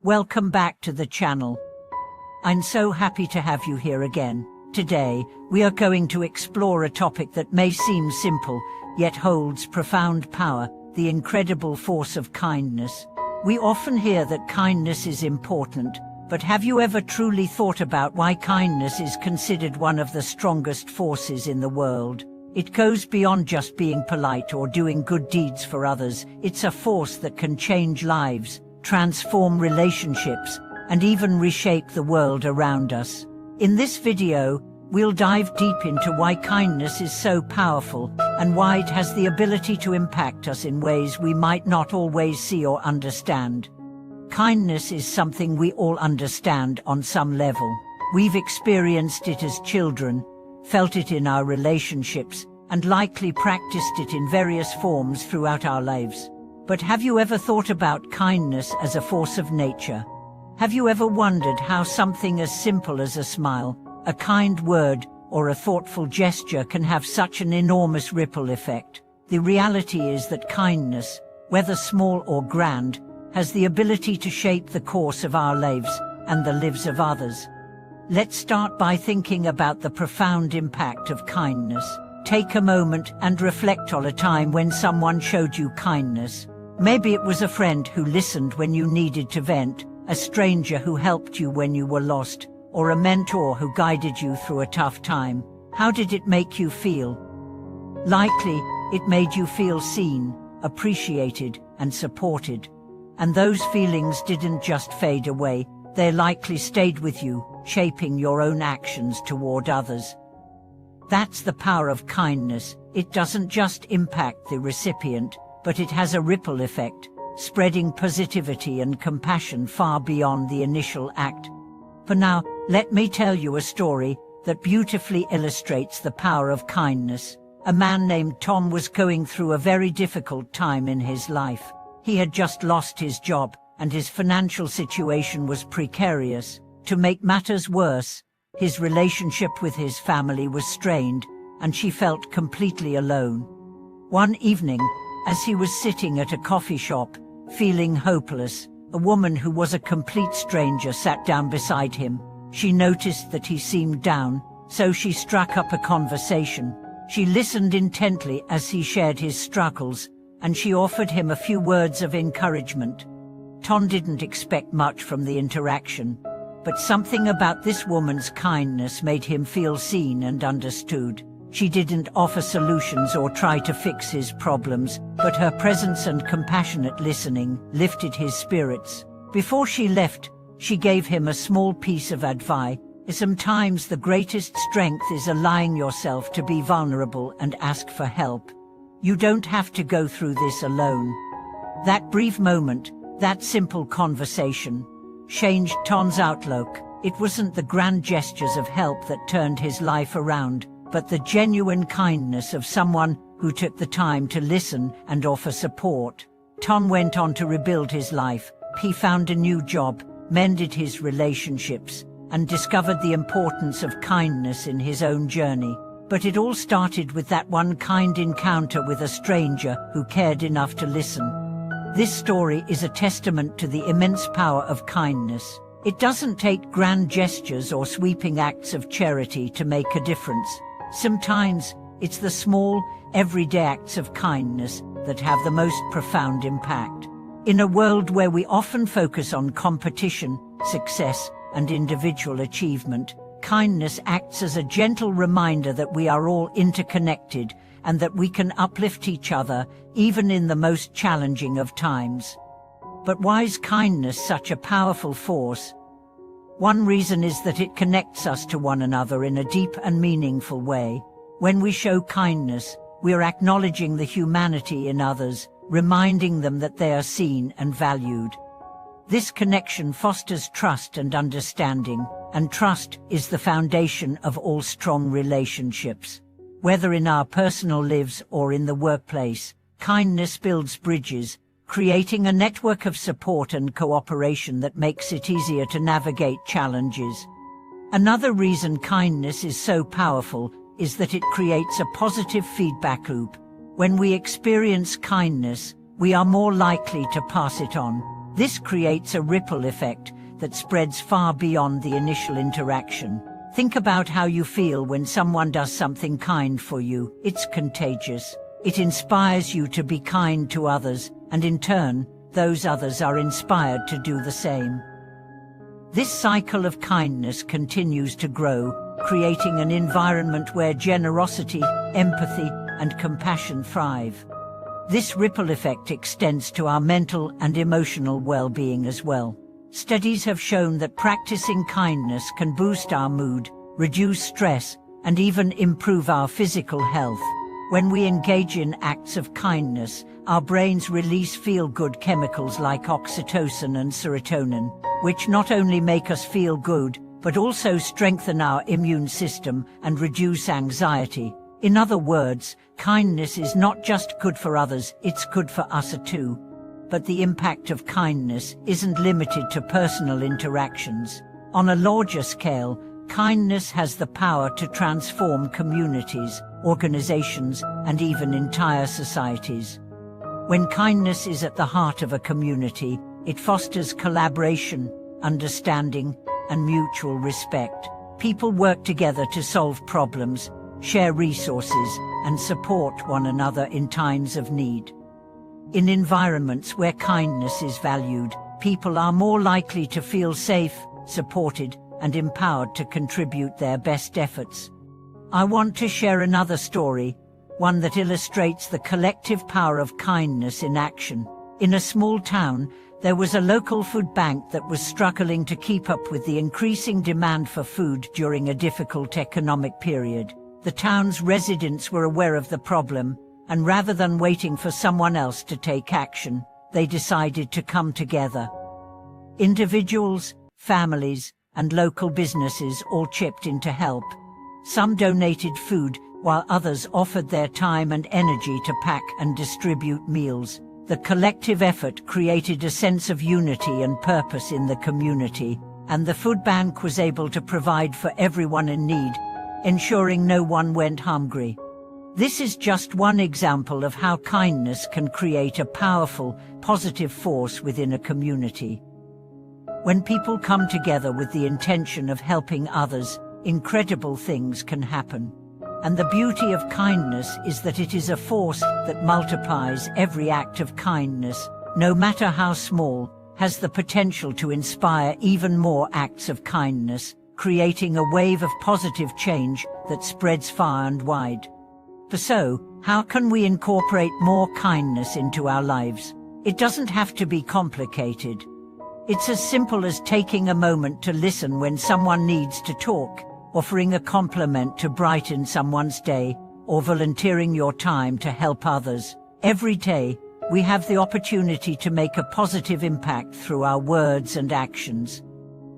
Welcome back to the channel. I'm so happy to have you here again. Today, we are going to explore a topic that may seem simple, yet holds profound power, the incredible force of kindness. We often hear that kindness is important, but have you ever truly thought about why kindness is considered one of the strongest forces in the world? It goes beyond just being polite or doing good deeds for others. It's a force that can change lives, transform relationships, and even reshape the world around us. In this video, we'll dive deep into why kindness is so powerful and why it has the ability to impact us in ways we might not always see or understand. Kindness is something we all understand on some level. We've experienced it as children, felt it in our relationships, and likely practiced it in various forms throughout our lives. But have you ever thought about kindness as a force of nature? Have you ever wondered how something as simple as a smile, a kind word, or a thoughtful gesture can have such an enormous ripple effect? The reality is that kindness, whether small or grand, has the ability to shape the course of our lives and the lives of others. Let's start by thinking about the profound impact of kindness. Take a moment and reflect on a time when someone showed you kindness. Maybe it was a friend who listened when you needed to vent, a stranger who helped you when you were lost, or a mentor who guided you through a tough time. How did it make you feel? Likely, it made you feel seen, appreciated, and supported. And those feelings didn't just fade away, they likely stayed with you, shaping your own actions toward others. That's the power of kindness. It doesn't just impact the recipient, but it has a ripple effect, spreading positivity and compassion far beyond the initial act. For now, let me tell you a story that beautifully illustrates the power of kindness. A man named Tom was going through a very difficult time in his life. He had just lost his job, and his financial situation was precarious. To make matters worse, his relationship with his family was strained, and she felt completely alone. One evening, as he was sitting at a coffee shop, feeling hopeless, a woman who was a complete stranger sat down beside him. She noticed that he seemed down, so she struck up a conversation. She listened intently as he shared his struggles, and she offered him a few words of encouragement. Tom didn't expect much from the interaction, but something about this woman's kindness made him feel seen and understood. She didn't offer solutions or try to fix his problems, but her presence and compassionate listening lifted his spirits. Before she left, she gave him a small piece of advice. Sometimes the greatest strength is allowing yourself to be vulnerable and ask for help. You don't have to go through this alone. That brief moment, that simple conversation, changed Tom's outlook. It wasn't the grand gestures of help that turned his life around, but the genuine kindness of someone who took the time to listen and offer support. Tom went on to rebuild his life. He found a new job, mended his relationships, and discovered the importance of kindness in his own journey. But it all started with that one kind encounter with a stranger who cared enough to listen. This story is a testament to the immense power of kindness. It doesn't take grand gestures or sweeping acts of charity to make a difference. Sometimes, it's the small, everyday acts of kindness that have the most profound impact. In a world where we often focus on competition, success, and individual achievement, kindness acts as a gentle reminder that we are all interconnected and that we can uplift each other, even in the most challenging of times. But why is kindness such a powerful force? One reason is that it connects us to one another in a deep and meaningful way. When we show kindness, we are acknowledging the humanity in others, reminding them that they are seen and valued. This connection fosters trust and understanding, and trust is the foundation of all strong relationships. Whether in our personal lives or in the workplace, kindness builds bridges, creating a network of support and cooperation that makes it easier to navigate challenges. Another reason kindness is so powerful is that it creates a positive feedback loop. When we experience kindness, we are more likely to pass it on. This creates a ripple effect that spreads far beyond the initial interaction. Think about how you feel when someone does something kind for you. It's contagious. It inspires you to be kind to others, and in turn, those others are inspired to do the same. This cycle of kindness continues to grow, creating an environment where generosity, empathy, and compassion thrive. This ripple effect extends to our mental and emotional well-being as well. Studies have shown that practicing kindness can boost our mood, reduce stress, and even improve our physical health. When we engage in acts of kindness, our brains release feel-good chemicals like oxytocin and serotonin, which not only make us feel good, but also strengthen our immune system and reduce anxiety. In other words, kindness is not just good for others, it's good for us too. But the impact of kindness isn't limited to personal interactions. On a larger scale, kindness has the power to transform communities, organizations, and even entire societies. When kindness is at the heart of a community, it fosters collaboration, understanding, and mutual respect. People work together to solve problems, share resources, and support one another in times of need. In environments where kindness is valued, people are more likely to feel safe, supported, and empowered to contribute their best efforts. I want to share another story, one that illustrates the collective power of kindness in action. In a small town, there was a local food bank that was struggling to keep up with the increasing demand for food during a difficult economic period. The town's residents were aware of the problem, and rather than waiting for someone else to take action, they decided to come together. Individuals, families, and local businesses all chipped in to help. Some donated food, while others offered their time and energy to pack and distribute meals. The collective effort created a sense of unity and purpose in the community, and the food bank was able to provide for everyone in need, ensuring no one went hungry. This is just one example of how kindness can create a powerful, positive force within a community. When people come together with the intention of helping others, incredible things can happen. And the beauty of kindness is that it is a force that multiplies. Every act of kindness, no matter how small, has the potential to inspire even more acts of kindness, creating a wave of positive change that spreads far and wide. So, how can we incorporate more kindness into our lives? It doesn't have to be complicated. It's as simple as taking a moment to listen when someone needs to talk, offering a compliment to brighten someone's day, or volunteering your time to help others. Every day, we have the opportunity to make a positive impact through our words and actions.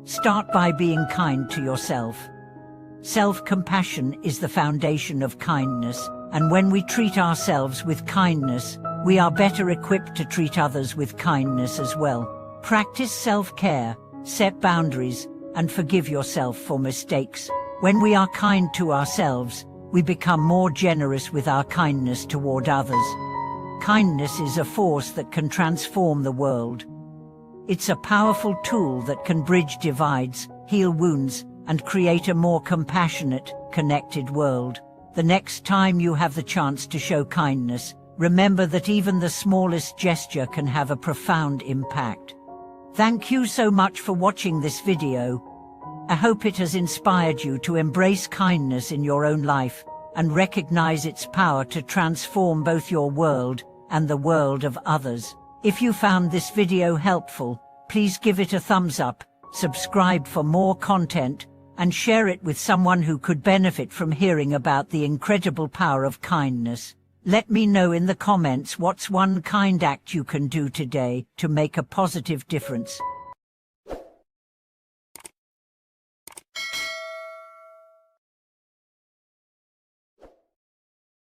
Start by being kind to yourself. Self-compassion is the foundation of kindness, and when we treat ourselves with kindness, we are better equipped to treat others with kindness as well. Practice self-care, set boundaries, and forgive yourself for mistakes. When we are kind to ourselves, we become more generous with our kindness toward others. Kindness is a force that can transform the world. It's a powerful tool that can bridge divides, heal wounds, and create a more compassionate, connected world. The next time you have the chance to show kindness, remember that even the smallest gesture can have a profound impact. Thank you so much for watching this video. I hope it has inspired you to embrace kindness in your own life and recognize its power to transform both your world and the world of others. If you found this video helpful, please give it a thumbs up, subscribe for more content, and share it with someone who could benefit from hearing about the incredible power of kindness. Let me know in the comments what's one kind act you can do today to make a positive difference.